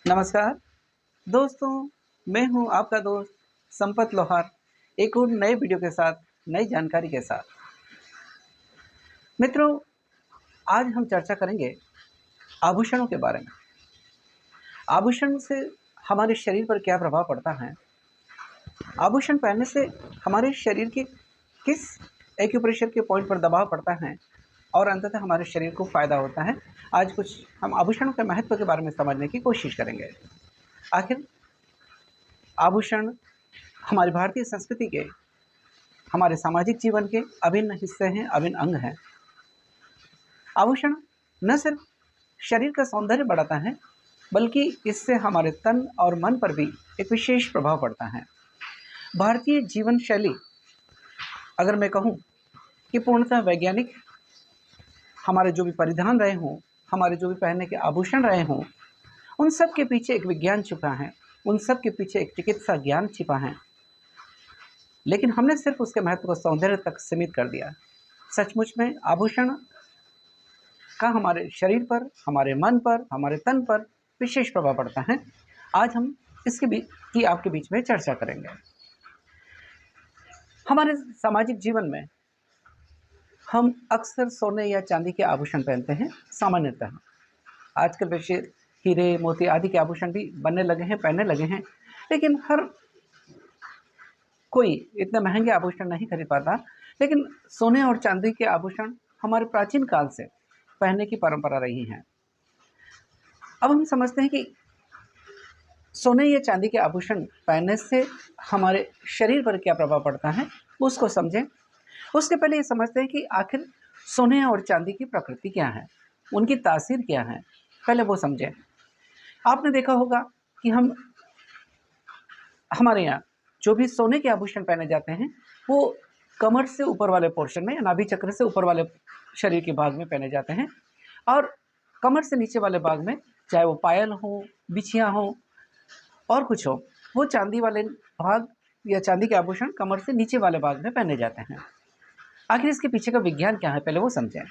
नमस्कार दोस्तों, मैं हूं आपका दोस्त संपत लोहार, एक और नए वीडियो के साथ, नई जानकारी के साथ। मित्रों, आज हम चर्चा करेंगे आभूषणों के बारे में। आभूषण से हमारे शरीर पर क्या प्रभाव पड़ता है? आभूषण पहनने से हमारे शरीर के किस एक्यूप्रेशर के पॉइंट पर दबाव पड़ता है और अंततः हमारे शरीर को फ़ायदा होता है। आज कुछ हम आभूषणों के महत्व के बारे में समझने की कोशिश करेंगे। आखिर आभूषण हमारी भारतीय संस्कृति के, हमारे सामाजिक जीवन के अभिन्न हिस्से हैं, अभिन्न अंग हैं। आभूषण न सिर्फ शरीर का सौंदर्य बढ़ाता है, बल्कि इससे हमारे तन और मन पर भी एक विशेष प्रभाव पड़ता है। भारतीय जीवन शैली, अगर मैं कहूँ कि पूर्णतः वैज्ञानिक, हमारे जो भी परिधान रहे हों, हमारे जो भी पहनने के आभूषण रहे हों, उन सब के पीछे एक विज्ञान छुपा है, उन सब के पीछे एक चिकित्सा ज्ञान छिपा है। लेकिन हमने सिर्फ उसके महत्व को सौंदर्य तक सीमित कर दिया। सचमुच में आभूषण का हमारे शरीर पर, हमारे मन पर, हमारे तन पर विशेष प्रभाव पड़ता है। आज हम इसके की आपके बीच में चर्चा करेंगे। हमारे सामाजिक जीवन में हम अक्सर सोने या चांदी के आभूषण पहनते हैं। सामान्यतः आजकल वैसे हीरे, मोती आदि के आभूषण भी बनने लगे हैं, पहनने लगे हैं, लेकिन हर कोई इतने महंगे आभूषण नहीं खरीद पाता। लेकिन सोने और चांदी के आभूषण हमारे प्राचीन काल से पहनने की परंपरा रही है। अब हम समझते हैं कि सोने या चांदी के आभूषण पहनने से हमारे शरीर पर क्या प्रभाव पड़ता है, उसको समझें। उसके पहले ये समझते हैं कि आखिर सोने और चांदी की प्रकृति क्या है, उनकी तासीर क्या है, पहले वो समझें। आपने देखा होगा कि हमारे यहाँ जो भी सोने के आभूषण पहने जाते हैं, वो कमर से ऊपर वाले पोर्शन में, नाभि चक्र से ऊपर वाले शरीर के भाग में पहने जाते हैं, और कमर से नीचे वाले भाग में, चाहे वो पायल हो, बिछिया हो और कुछ हो, वो चांदी वाले भाग या चांदी के आभूषण कमर से नीचे वाले भाग में पहने जाते हैं। आखिर इसके पीछे का विज्ञान क्या है, पहले वो समझें।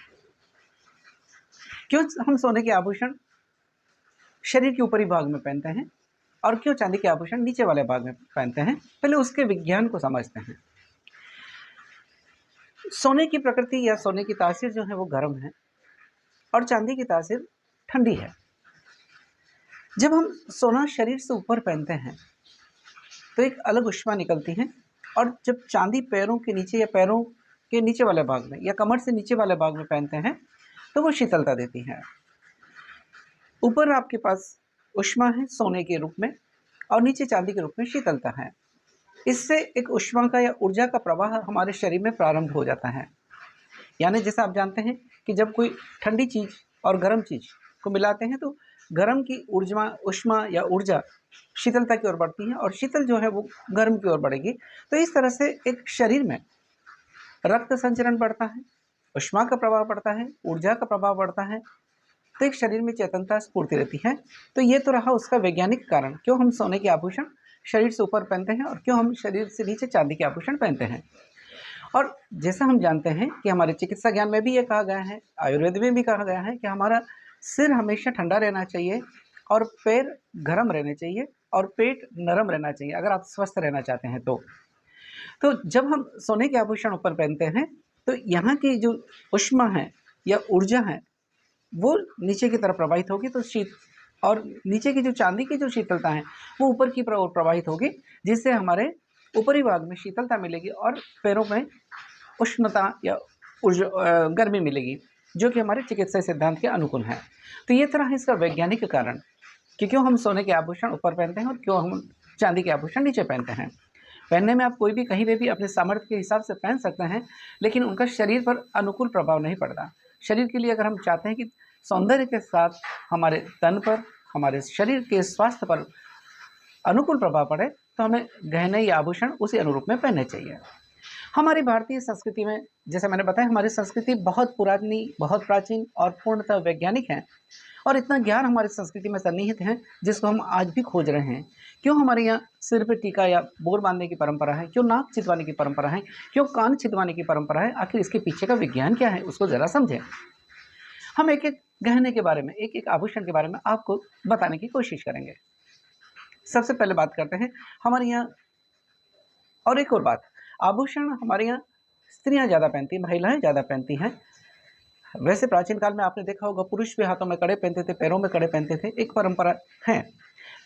क्यों हम सोने के आभूषण शरीर के ऊपरी भाग में पहनते हैं और क्यों चांदी के आभूषण नीचे वाले भाग में पहनते हैं, पहले उसके विज्ञान को समझते हैं। सोने की प्रकृति या सोने की तासीर जो है वो गर्म है और चांदी की तासीर ठंडी है। जब हम सोना शरीर से ऊपर पहनते हैं तो एक अलग ऊष्मा निकलती है, और जब चांदी पैरों के नीचे या पैरों के नीचे वाले भाग में या कमर से नीचे वाले भाग में पहनते हैं तो वो शीतलता देती है। ऊपर आपके पास ऊष्मा है सोने के रूप में और नीचे चांदी के रूप में शीतलता है। इससे एक ऊष्मा का या ऊर्जा का प्रवाह हमारे शरीर में प्रारंभ हो जाता है। यानी जैसा आप जानते हैं कि जब कोई ठंडी चीज़ और गर्म चीज़ को मिलाते हैं तो गर्म की ऊष्मा या ऊर्जा शीतलता की ओर बढ़ती है और शीतल जो है वो गर्म की ओर बढ़ेगी। तो इस तरह से एक शरीर में रक्त संचरण बढ़ता है, ऊष्मा का प्रभाव पड़ता है, ऊर्जा का प्रभाव बढ़ता है, तो एक शरीर में चेतनता, स्फूर्ति रहती है। तो ये तो रहा उसका वैज्ञानिक कारण, क्यों हम सोने के आभूषण शरीर से ऊपर पहनते हैं और क्यों हम शरीर से नीचे चांदी के आभूषण पहनते हैं। और जैसा हम जानते हैं कि हमारे चिकित्सा ज्ञान में भी ये कहा गया है, आयुर्वेद में भी कहा गया है कि हमारा सिर हमेशा ठंडा रहना चाहिए और पैर गर्म रहने चाहिए और पेट नरम रहना चाहिए, अगर आप स्वस्थ रहना चाहते हैं तो जब हम सोने के आभूषण ऊपर पहनते हैं तो यहाँ की जो ऊष्मा है या ऊर्जा है वो नीचे की तरफ प्रवाहित होगी, तो और नीचे की जो चांदी की जो शीतलता है वो ऊपर की प्रवाहित होगी, जिससे हमारे ऊपरी भाग में शीतलता मिलेगी और पैरों में उष्णता या गर्मी मिलेगी, जो कि हमारे चिकित्सा सिद्धांत के अनुकूल है। तो ये तरह है इसका वैज्ञानिक कारण कि क्यों हम सोने के आभूषण ऊपर पहनते हैं और क्यों हम चांदी के आभूषण नीचे पहनते हैं। पहनने में आप कोई भी कहीं पे भी अपने सामर्थ्य के हिसाब से पहन सकते हैं, लेकिन उनका शरीर पर अनुकूल प्रभाव नहीं पड़ता। शरीर के लिए अगर हम चाहते हैं कि सौंदर्य के साथ हमारे तन पर, हमारे शरीर के स्वास्थ्य पर अनुकूल प्रभाव पड़े, तो हमें गहने या आभूषण उसी अनुरूप में पहनने चाहिए। हमारी भारतीय संस्कृति में, जैसे मैंने बताया, हमारी संस्कृति बहुत पुरानी, बहुत प्राचीन और पूर्णतः वैज्ञानिक है, और इतना ज्ञान हमारी संस्कृति में सन्निहित है जिसको हम आज भी खोज रहे हैं। क्यों हमारे यहाँ सिर पे टीका या बोर बांधने की परंपरा है, क्यों नाक छिदवाने की परंपरा है, क्यों कान छिदवाने की परंपरा है, आखिर इसके पीछे का विज्ञान क्या है, उसको ज़रा समझें। हम एक-एक गहने के बारे में, एक-एक आभूषण के बारे में आपको बताने की कोशिश करेंगे। सबसे पहले बात करते हैं हमारे यहाँ और एक और बात, आभूषण हमारे यहाँ स्त्रियाँ ज़्यादा पहनती हैं, महिलाएँ ज़्यादा पहनती हैं। वैसे प्राचीन काल में आपने देखा होगा पुरुष भी हाथों में कड़े पहनते थे, पैरों में कड़े पहनते थे, एक परंपरा है।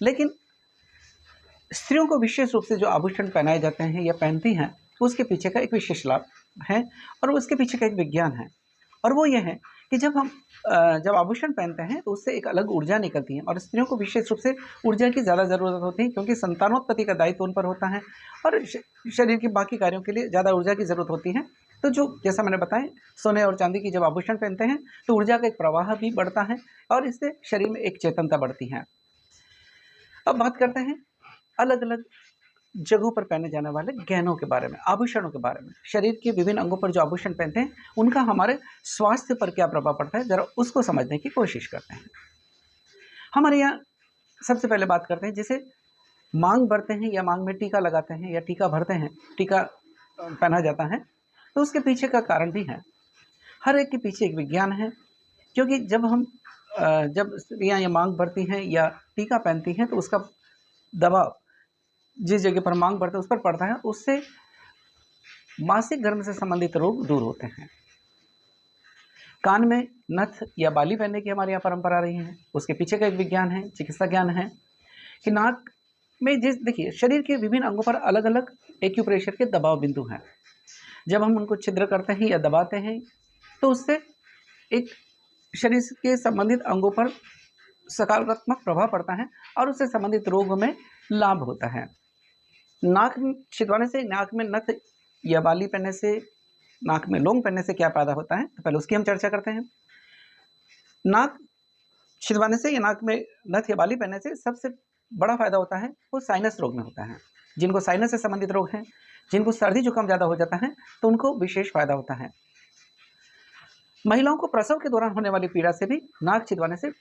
लेकिन स्त्रियों को विशेष रूप से जो आभूषण पहनाए जाते हैं या पहनती हैं, उसके पीछे का एक विशेष लाभ है और उसके पीछे का एक विज्ञान है। और वो ये है कि जब आभूषण पहनते हैं तो उससे एक अलग ऊर्जा निकलती है और स्त्रियों को विशेष रूप से ऊर्जा की ज़्यादा ज़रूरत होती है, क्योंकि संतानोत्पत्ति का दायित्व उन पर होता है और शरीर के बाकी कार्यों के लिए ज़्यादा ऊर्जा की ज़रूरत होती है। तो जो जैसा मैंने बताया, सोने और चांदी की जब आभूषण पहनते हैं तो ऊर्जा का एक प्रवाह भी बढ़ता है और इससे शरीर में एक चेतनता बढ़ती है। अब बात करते हैं अलग अलग जगहों पर पहने जाने वाले गहनों के बारे में, आभूषणों के बारे में। शरीर के विभिन्न अंगों पर जो आभूषण पहनते हैं उनका हमारे स्वास्थ्य पर क्या प्रभाव पड़ता है, जरा उसको समझने की कोशिश करते हैं। हमारे यहाँ सबसे पहले बात करते हैं, जैसे मांग भरते हैं या मांग में टीका लगाते हैं या टीका भरते हैं, टीका पहना जाता है, तो उसके पीछे का कारण भी है। हर एक के पीछे एक विज्ञान है, क्योंकि जब स्त्रियाँ या मांग भरती हैं या टीका पहनती हैं तो उसका दबाव जिस जगह पर मांग बढ़ता है उस पर पड़ता है, उससे मासिक धर्म से संबंधित रोग दूर होते हैं। कान में नथ या बाली पहनने की हमारे यहाँ परंपरा रही है, उसके पीछे का एक विज्ञान है, चिकित्सा ज्ञान है कि नाक में देखिए शरीर के विभिन्न अंगों पर अलग अलग एक्यूप्रेशर के दबाव बिंदु हैं। जब हम उनको छिद्र करते हैं या दबाते हैं तो उससे एक शरीर के संबंधित अंगों पर सकारात्मक प्रभाव पड़ता है और उससे संबंधित रोगों में लाभ होता है। नाक छिदवाने से, नाक में नथ या बाली पहनने से, नाक में लौंग पहनने से क्या फायदा होता है, तो पहले उसकी हम चर्चा करते हैं। नाक छिदवाने से या नाक में नथ या बाली पहनने से सबसे बड़ा फायदा होता है वो साइनस रोग में होता है। जिनको साइनस से संबंधित रोग हैं, जिनको सर्दी जुकाम ज़्यादा हो जाता है, तो उनको विशेष फायदा होता है। महिलाओं को प्रसव के दौरान होने वाली पीड़ा से भी नाक छिदवाने से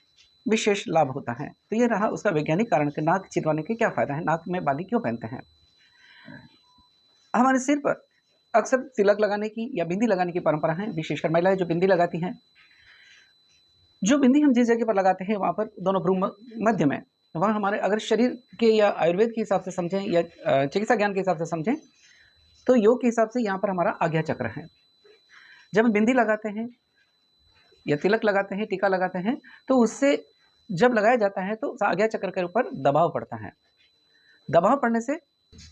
विशेष लाभ होता है। तो ये रहा उसका वैज्ञानिक कारण कि नाक छिदवाने के क्या फायदा है, नाक में बाली क्यों पहनते हैं। हमारे सिर पर अक्सर तिलक लगाने की या बिंदी लगाने की परंपरा है, विशेषकर महिलाएं जो बिंदी लगाती हैं। जो बिंदी हम जिस जगह पर लगाते हैं वहाँ पर दोनों भ्रू मध्य में, वहाँ हमारे अगर शरीर के या आयुर्वेद के हिसाब से समझें या चिकित्सा ज्ञान के हिसाब से समझें तो योग के हिसाब से यहाँ पर हमारा आज्ञा चक्र है। जब हम बिंदी लगाते हैं या तिलक लगाते हैं, टीका लगाते हैं, तो उससे जब लगाया जाता है तो आज्ञा चक्र के ऊपर दबाव पड़ता है। दबाव पड़ने से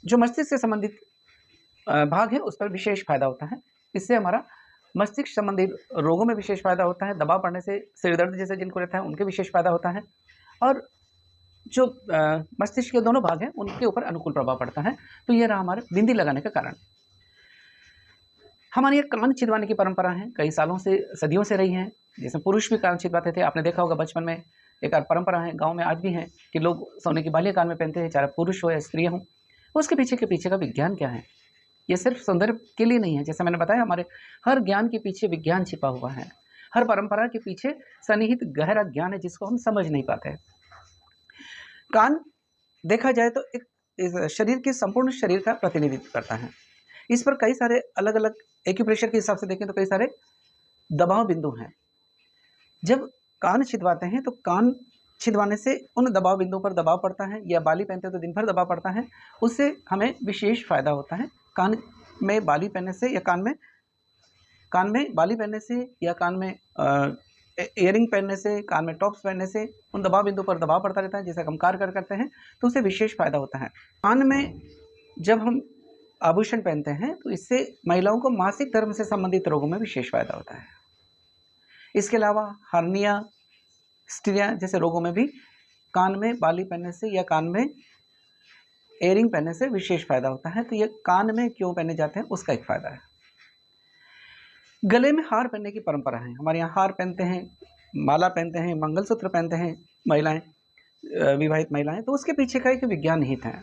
जो मस्तिष्क से संबंधित भाग है उस पर विशेष फायदा होता है। इससे हमारा मस्तिष्क संबंधित रोगों में विशेष फायदा होता है। दबाव पड़ने से सिर दर्द जैसे जिनको रहता है उनके विशेष फायदा होता है और जो मस्तिष्क के दोनों भाग हैं उनके ऊपर अनुकूल प्रभाव पड़ता है। तो ये रहा हमारे बिंदी लगाने का कारण। हमारे यहाँ कान छिदवाने की परंपरा है, कई सालों से, सदियों से रही है। जैसे पुरुष भी कान छिदवाते थे, आपने देखा होगा बचपन में, एक परंपरा है, गांव में आज भी है कि लोग सोने की बालियां कान में पहनते हैं, चाहे पुरुष हो या स्त्री हो। उसके पीछे का विज्ञान क्या है, ये सिर्फ सौंदर्य के लिए नहीं है। जैसा मैंने बताया, हमारे हर ज्ञान के पीछे विज्ञान छिपा हुआ है, हर परंपरा के पीछे सन्निहित गहरा ज्ञान है जिसको हम समझ नहीं पाते। कान देखा जाए तो एक शरीर के संपूर्ण शरीर का प्रतिनिधित्व करता है। इस पर कई सारे अलग अलग एक्यूप्रेशर के हिसाब से देखें तो कई सारे दबाव बिंदु हैं। जब कान छिदवाते हैं तो कान छिदवाने से उन दबाव बिंदुओं पर दबाव पड़ता है, या बाली पहनते हैं तो दिन भर दबाव पड़ता है, उससे हमें विशेष फायदा होता है। कान में बाली पहनने से या कान में बाली पहनने से या कान में इयरिंग पहनने से, कान में टॉप्स पहनने से उन दबाव बिंदुओं पर दबाव पड़ता रहता है, जैसे हम कार्य करते हैं, तो उससे विशेष फायदा होता है। कान में जब हम आभूषण पहनते हैं तो इससे महिलाओं को मासिक धर्म से संबंधित रोगों में विशेष फायदा होता है। इसके अलावा हर्निया, स्टीरिया जैसे रोगों में भी कान में बाली पहनने से या कान में एयरिंग पहनने से विशेष फायदा होता है। तो ये कान में क्यों पहने जाते हैं उसका एक फायदा है। गले में हार पहनने की परंपरा है, हमारे यहाँ हार पहनते हैं, माला पहनते हैं, मंगलसूत्र पहनते हैं महिलाएं, विवाहित महिलाएं। तो उसके पीछे का एक विज्ञान निहित है।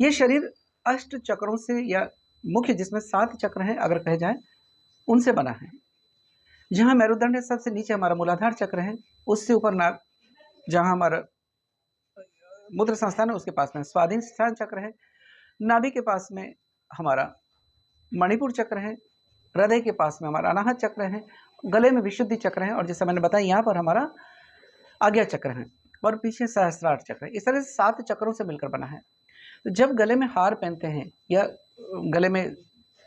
ये शरीर अष्ट चक्रों से, या मुख्य जिसमें 7 चक्र हैं अगर कहे जाए, उनसे बना है। जहाँ मेरुदंड है सबसे नीचे हमारा मूलाधार चक्र है, उससे ऊपर नाभ, जहाँ हमारा मूत्र संस्थान है उसके पास में स्वादिष्ठान चक्र है, नाभि के पास में हमारा मणिपुर चक्र है, हृदय के पास में हमारा अनाहत चक्र है, गले में विशुद्धि चक्र है और जैसे मैंने बताया यहाँ पर हमारा आज्ञा चक्र है और पीछे सहस्त्रार चक्र है। इस तरह से 7 चक्रों से मिलकर बना है। तो जब गले में हार पहनते हैं या गले में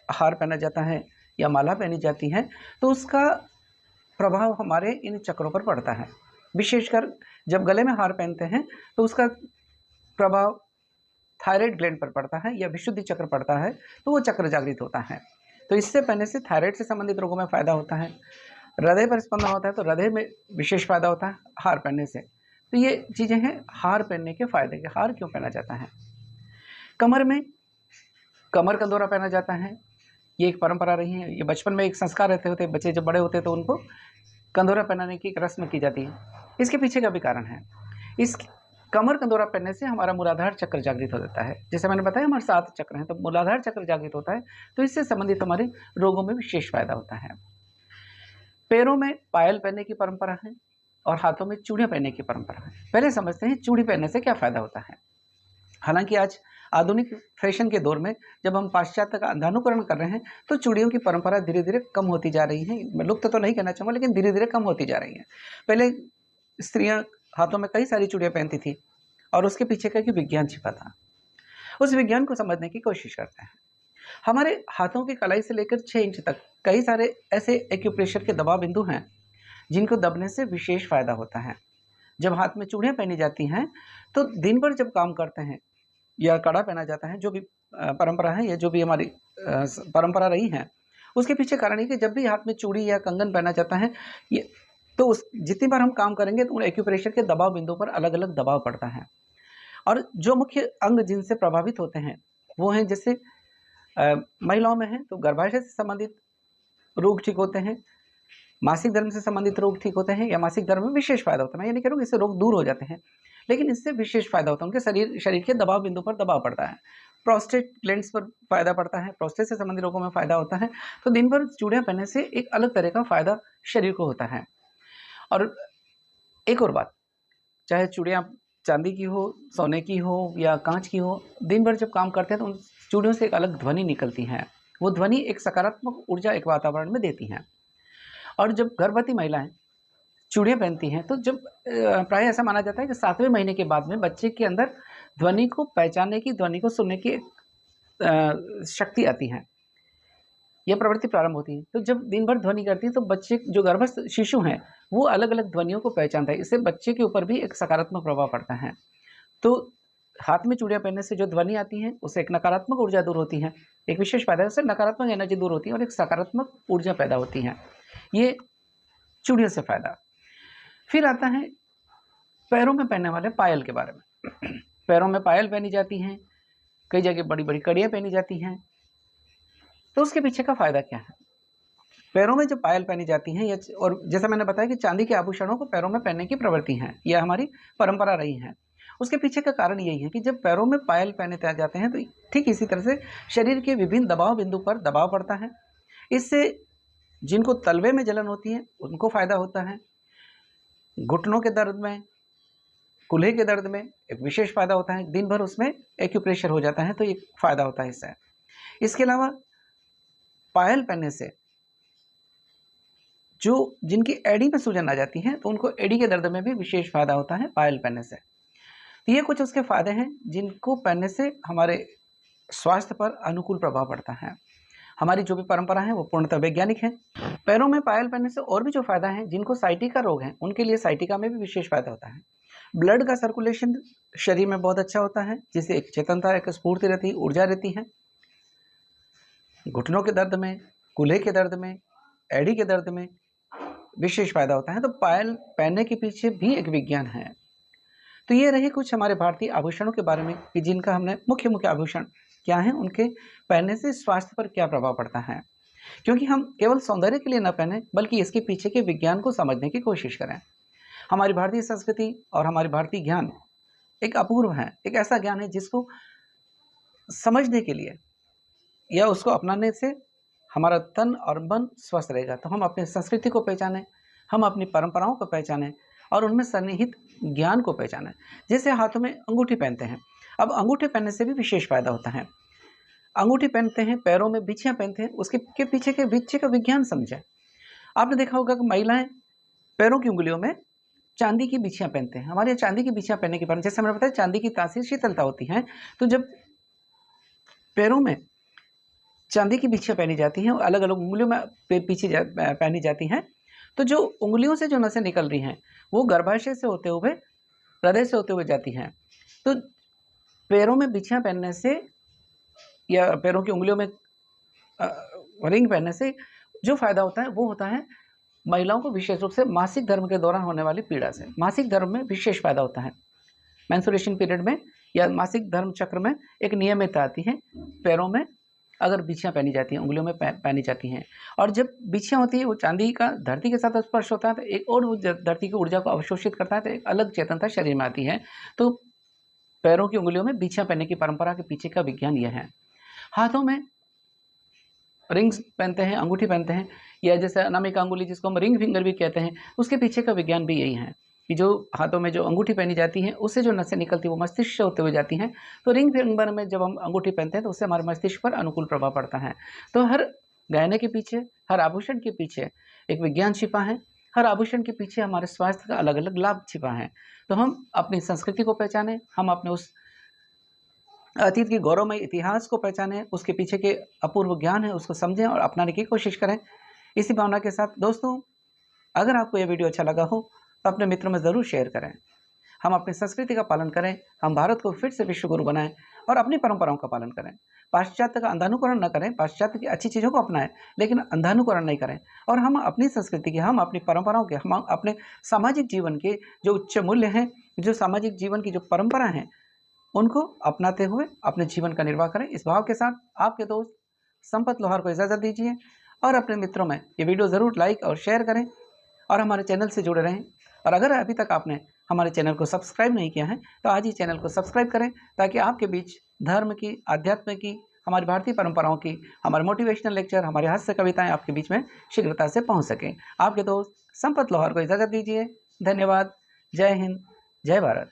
हार पहना जाता है या माला पहनी जाती है तो उसका प्रभाव हमारे इन चक्रों पर पड़ता है। विशेषकर जब गले में हार पहनते हैं तो उसका प्रभाव थायराइड ग्लैंड पर पड़ता है या विशुद्धि चक्र पड़ता है तो वो चक्र जागृत होता है। तो इससे पहनने से थायराइड से संबंधित रोगों में फायदा होता है। हृदय पर स्पंदन होता है तो हृदय में विशेष फायदा होता है हार पहनने से। तो ये चीज़ें हैं हार पहनने के फायदे के। हार क्यों पहना जाता है? कमर में कमर कंदोरा पहना जाता है, ये एक परंपरा रही है। ये बचपन में एक संस्कार रहते होते, बच्चे जब बड़े होते तो उनको कंदोरा पहनाने की एक रस्म की जाती है। इसके पीछे का भी कारण है। इस कमर कंदोरा पहनने से हमारा मूलाधार चक्र जागृत हो जाता है। जैसे मैंने बताया हमारे 7 चक्र हैं तो मूलाधार चक्र जागृत होता है तो इससे संबंधित हमारे रोगों में विशेष फायदा होता है। पैरों में पायल पहनने की परंपरा है और हाथों में चूड़ियां पहनने की परंपरा है। पहले समझते हैं चूड़ी पहनने से क्या फायदा होता है। हालांकि आज आधुनिक फैशन के दौर में जब हम पाश्चात्य का अंधानुकरण कर रहे हैं तो चूड़ियों की परंपरा धीरे धीरे कम होती जा रही है। मैं लुप्त तो नहीं कहना चाहूँगा लेकिन धीरे धीरे कम होती जा रही है। पहले स्त्रियां हाथों में कई सारी चूड़ियां पहनती थी और उसके पीछे का विज्ञान छिपा था। उस विज्ञान को समझने की कोशिश करते हैं। हमारे हाथों की कलाई से लेकर 6 इंच तक कई सारे ऐसे एक्यूप्रेशर के दबाव बिंदु हैं जिनको दबने से विशेष फायदा होता है। जब हाथ में चूड़ियां पहनी जाती हैं तो दिन भर जब काम करते हैं या कड़ा पहना जाता है, जो भी परंपरा है या जो भी हमारी परंपरा रही है उसके पीछे कारण है कि जब भी हाथ में चूड़ी या कंगन पहना जाता है ये तो उस जितनी बार हम काम करेंगे तो उन एक्यूप्रेशर के दबाव बिंदु पर अलग अलग दबाव पड़ता है। और जो मुख्य अंग जिनसे प्रभावित होते हैं वो हैं, जैसे महिलाओं में है तो गर्भाशय से संबंधित रोग ठीक होते हैं, मासिक धर्म से संबंधित रोग ठीक होते हैं या मासिक धर्म में विशेष फायदा होता है। मैं ये नहीं कह रहा हूँ इससे रोग दूर हो जाते हैं लेकिन इससे विशेष फायदा होता है। उनके शरीर के दबाव बिंदु पर दबाव पड़ता है। प्रोस्टेट ग्लैंड्स पर फायदा पड़ता है, प्रोस्टेट से संबंधित रोगों में फायदा होता है। तो दिन भर चूड़ियां पहनने से एक अलग तरह का फायदा शरीर को होता है। और एक और बात, चाहे चूड़ियां चांदी की हो, सोने की हो या कांच की हो, दिन भर जब काम करते हैं तो उन चूड़ियों से एक अलग ध्वनि निकलती है। वो ध्वनि एक सकारात्मक ऊर्जा एक वातावरण में देती है। और जब गर्भवती महिलाएं चूड़ियां पहनती हैं तो जब प्राय ऐसा माना जाता है कि 7वें महीने के बाद में बच्चे के अंदर ध्वनि को पहचानने की, ध्वनि को सुनने की शक्ति आती है, यह प्रवृत्ति प्रारंभ होती है। तो जब दिन भर ध्वनि करती है तो बच्चे जो गर्भस्थ शिशु हैं वो अलग अलग ध्वनियों को पहचानता है। इससे बच्चे के ऊपर भी एक सकारात्मक प्रभाव पड़ता है। तो हाथ में चूड़ियां पहनने से जो ध्वनि आती है उससे एक नकारात्मक ऊर्जा दूर होती है, एक विशेष फायदा है, उससे नकारात्मक एनर्जी दूर होती है और एक सकारात्मक ऊर्जा पैदा होती है। ये चूड़ियों से फायदा। फिर आता है पैरों में पहनने वाले पायल के बारे में। पैरों में पायल पहनी जाती हैं, कई जगह बड़ी बड़ी कड़ियाँ पहनी जाती हैं। तो उसके पीछे का फायदा क्या है? पैरों में जो पायल पहनी जाती हैं या और जैसा मैंने बताया कि चांदी के आभूषणों को पैरों में पहनने की प्रवृत्ति है, यह हमारी परंपरा रही है। उसके पीछे का कारण यही है कि जब पैरों में पायल पहने जाते हैं तो ठीक इसी तरह से शरीर के विभिन्न दबाव बिंदु पर दबाव पड़ता है। इससे जिनको तलवे में जलन होती है उनको फायदा होता है। घुटनों के दर्द में, कूल्हे के दर्द में एक विशेष फायदा होता है। दिन भर उसमें एक्यूप्रेशर हो जाता है तो एक फायदा होता है इससे। इसके अलावा पायल पहनने से जो जिनकी एड़ी में सूजन आ जाती है तो उनको एड़ी के दर्द में भी विशेष फायदा होता है पायल पहनने से। तो ये कुछ उसके फायदे हैं जिनको पहनने से हमारे स्वास्थ्य पर अनुकूल प्रभाव पड़ता है। हमारी जो भी परंपरा है वो पूर्णतः वैज्ञानिक है। पैरों में पायल पहनने से और भी जो फायदा है, जिनको साइटिका रोग है उनके लिए साइटिका में भी विशेष फायदा होता है। ब्लड का सर्कुलेशन शरीर में बहुत अच्छा होता है, जिससे एक चेतनता, एक स्फूर्ति रहती है, ऊर्जा रहती है। घुटनों के दर्द में, कूल्हे के दर्द में, एड़ी के दर्द में विशेष फायदा होता है। तो पायल पहनने के पीछे भी एक विज्ञान है। तो ये रहे कुछ हमारे भारतीय आभूषणों के बारे में कि जिनका हमने मुख्य आभूषण क्या है, उनके पहनने से स्वास्थ्य पर क्या प्रभाव पड़ता है। क्योंकि हम केवल सौंदर्य के लिए न पहने बल्कि इसके पीछे के विज्ञान को समझने की कोशिश करें। हमारी भारतीय संस्कृति और हमारी भारतीय ज्ञान एक अपूर्व है, एक ऐसा ज्ञान है जिसको समझने के लिए या उसको अपनाने से हमारा तन और मन स्वस्थ रहेगा। तो हम अपनी संस्कृति को पहचानें, हम अपनी परंपराओं को पहचानें और उनमें सन्निहित ज्ञान को पहचानें। जैसे हाथों में अंगूठी पहनते हैं, अब अंगूठी पहनने से भी विशेष फायदा होता है। अंगूठी पहनते हैं, पैरों में बिछियाँ पहनते हैं, उसके पीछे का विज्ञान समझें। आपने देखा होगा कि महिलाएं पैरों की उंगलियों में चांदी की बिछियां पहनते हैं। हमारे यहाँ चांदी की बिछियां पहनने के कारण, जैसे मैंने बताया, चांदी की तासीर शीतलता होती है। तो जब पैरों में चांदी की बिछियां पहनी जाती हैं, अलग अलग उंगलियों में पीछे पहनी जाती हैं, तो जो उंगलियों से जो नसें निकल रही हैं वो गर्भाशय से होते हुए हृदय से होते हुए जाती हैं। तो पैरों में बिछियां पहनने से या पैरों की उंगलियों में रिंग पहनने से जो फायदा होता है वो होता है महिलाओं को विशेष रूप से मासिक धर्म के दौरान होने वाली पीड़ा से। मासिक धर्म में विशेष फायदा होता है। मेंस्ट्रुएशन पीरियड में या मासिक धर्म चक्र में एक नियमितता आती है। पैरों में अगर बिछियां पहनी जाती हैं, उंगलियों में पहनी जाती हैं, और जब बिछियां होती है वो चांदी का धरती के साथ स्पर्श होता है तो एक और वो धरती की ऊर्जा को अवशोषित करता है, तो एक अलग चेतनता शरीर में आती है। तो पैरों की उंगलियों में बिछियां पहनने की परंपरा के पीछे का विज्ञान यह है। हाथों में रिंग्स पहनते हैं, अंगूठी पहनते हैं, या जैसे अनामिका अंगुली जिसको हम रिंग फिंगर भी कहते हैं, उसके पीछे का विज्ञान भी यही है कि जो हाथों में जो अंगूठी पहनी जाती है उससे जो नसें निकलती है वो मस्तिष्क से होते हुए जाती हैं। तो रिंग फिंगर में जब हम अंगूठी पहनते हैं तो उससे हमारे मस्तिष्क पर अनुकूल प्रभाव पड़ता है। तो हर गहने के पीछे, हर आभूषण के पीछे एक विज्ञान छिपा है। हर आभूषण के पीछे हमारे स्वास्थ्य का अलग अलग लाभ छिपा है। तो हम अपनी संस्कृति को पहचानें, हम अपने उस अतीत के गौरवमय इतिहास को पहचानें, उसके पीछे के अपूर्व ज्ञान है उसको समझें और अपनाने की कोशिश करें। इसी भावना के साथ दोस्तों, अगर आपको यह वीडियो अच्छा लगा हो तो अपने मित्रों में ज़रूर शेयर करें। हम अपनी संस्कृति का पालन करें, हम भारत को फिर से विश्व गुरु बनाएं और अपनी परंपराओं का पालन करें। पाश्चात्य का अंधानुकरण न करें, पाश्चात्य की अच्छी चीज़ों को अपनाएं लेकिन अंधानुकरण नहीं करें। और हम अपनी संस्कृति के, हम अपनी परंपराओं के, हम अपने सामाजिक जीवन के जो उच्च मूल्य हैं, जो सामाजिक जीवन की जो परंपरा हैं, उनको अपनाते हुए अपने जीवन का निर्वाह करें। इस भाव के साथ आपके दोस्त संपत लोहार को इजाज़त दीजिए और अपने मित्रों में ये वीडियो ज़रूर लाइक और शेयर करें और हमारे चैनल से जुड़े रहें। और अगर अभी तक आपने हमारे चैनल को सब्सक्राइब नहीं किया है तो आज ही चैनल को सब्सक्राइब करें, ताकि आपके बीच धर्म की, अध्यात्म की, हमारी भारतीय परंपराओं की, हमारे मोटिवेशनल लेक्चर, हमारे हास्य कविताएं आपके बीच में शीघ्रता से पहुंच सकें। आपके दोस्त संपत लोहार को इजाज़त दीजिए। धन्यवाद। जय हिंद, जय भारत।